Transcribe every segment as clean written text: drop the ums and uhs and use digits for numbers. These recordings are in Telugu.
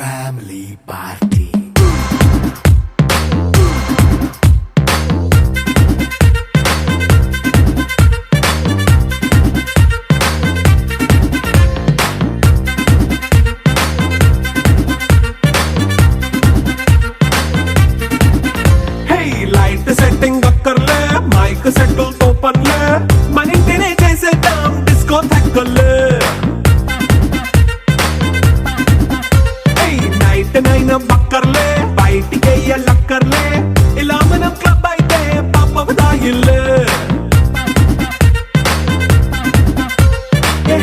family party. Hey, light setting akkarle, mic settle to panle, manintine chesedam disco thakkale. నైన్ బక్కర్లే బయటికి ఎల్లక్కర్లే ఇలా మనం క్లబ్ అయితే పాపదాయిల్లే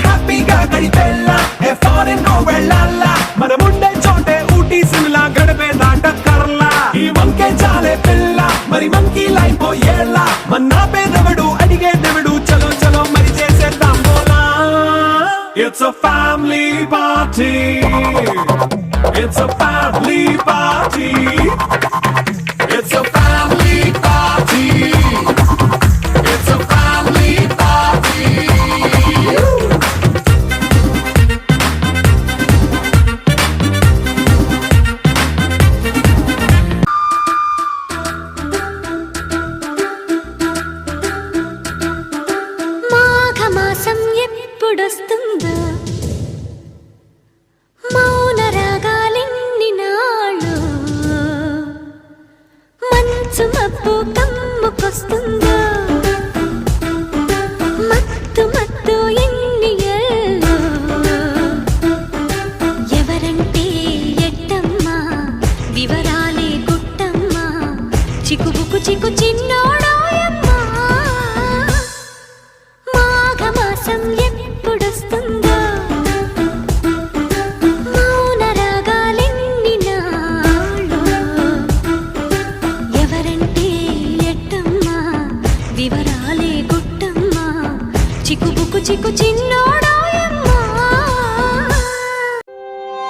హ్యాపీగా గడిపెల్లా ఫారెన్ వెళ్ళాలా మనముండే చోటే ఊటీ సిమ్లా గడిపే దాటక్కర్లా ఈ వంకే చాలే పిల్ల మరి మంకీ లైఫ్ ఏళ్ళ మన్నా పేదవడు అడిగే దేవుడు చలో చలో మరి చేసేద్దాం బోలా. It's a family party. It's a family party. It's a family party. It's a family party. మాఘమాసం ఎప్పుడొస్తుందో మౌన రాగాలెన్ని నాళ్ళు మంచు మబ్బు కమ్ముకొస్తుందో మత్తు మత్తు ఎన్ని ఏళ్ళు ఎవరంటే ఎట్టమ్మా వివరాలే గుట్టమ్మా చిక్కుబుకు చిక్కు చిన్నోడాయమ్మా మాఘమాసం ఎప్పుడొస్తుందో వివరాలే గుట్టమ్మా చిక్కుబుకు చిక్కు చిన్నోడాయమ్మా.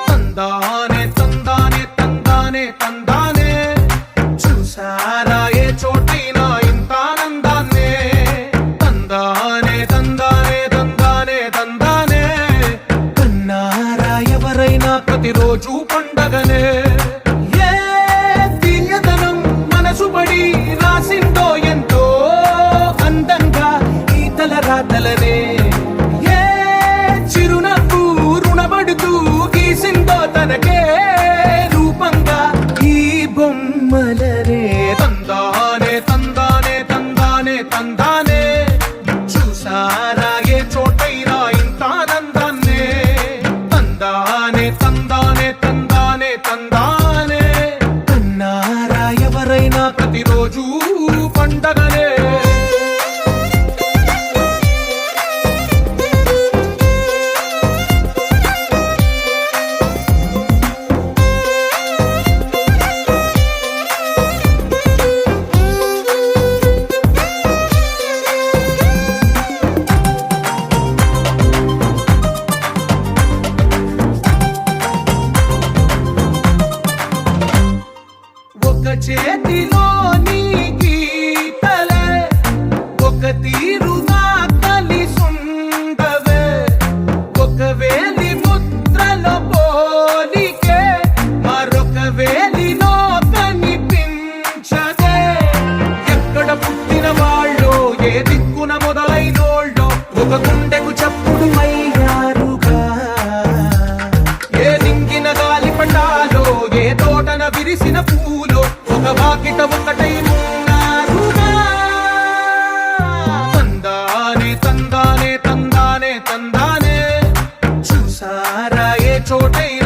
తందానే తందానే తందానే తందానే చూసారా ఏ చోటైనా ఇంత ఆనందాన్నే తందానే తందానే తందానే తందానే కన్నారా ఎవరైనా ప్రతిరోజు పండగనే ఏ తీయదనం మనసు పడి రాసిందో ఎంతో అందంగా ఈ తలరాతలనే ఏ చిరునవ్వు రుణపడుతూ గీసిందో తనకే రూపంగా ఈ బొమ్మలనే తందానే తందానే తందానే తందానే చూసారా ఏ చోటైనా ఇంత ఆనందాన్నే తందానే తందానే తందానే తందానే కన్నారా ఎవరైనా ప్రతిరోజు పండగనే. ఒక చేతిలో నీ గీతలే ఒక తీరుగా కలిసుండవే ఒక వేలి ముద్రలో పోలికే మరొక వేలిలో కనిపించదే ఎక్కడ పుట్టిన వాళ్ళో ఏ దిక్కున మొదలైనోళ్ళో ఒక గుండెకు చప్పుడు అయ్యారుగా ఏ నింగిన గాలి పటాలో ఏ తోటన విరిసిన పూలో ఒక వాకిట ఒకటై ఉన్నారుగా తందానే తందానే తందానే తందానే చూసారా ఏ చోటైనా